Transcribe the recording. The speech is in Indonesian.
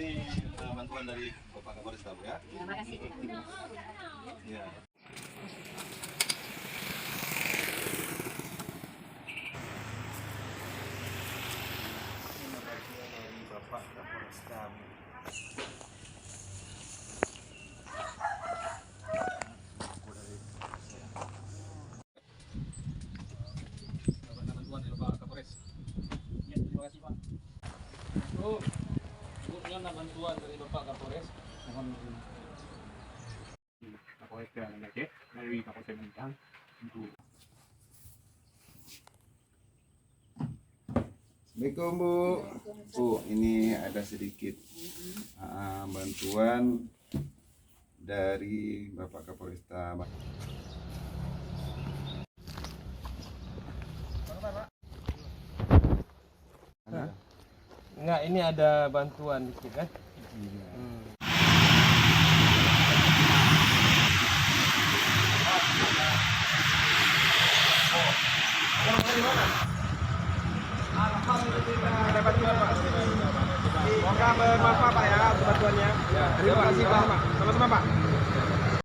Ini bantuan dari Bapak Kapolres Tabu ya. Terima kasih. Ya. Dari Bapak Kapolres Tabu. Bantuan dari Bapak Kapolres. Ya, terima kasih Pak. Kebetulan bantuan dari Bapak Kapolres. Mohon Kapolres Aceh dari Kapolres Bintang untuk Assalamualaikum Bu. Bu, ini ada sedikit bantuan dari Bapak Kapolresta. enggak, ini ada bantuan dikit kan? Ada bantuan Pak. Semoga bermanfaat Pak ya untuk bantuannya. Terima kasih Pak. Sama-sama Pak.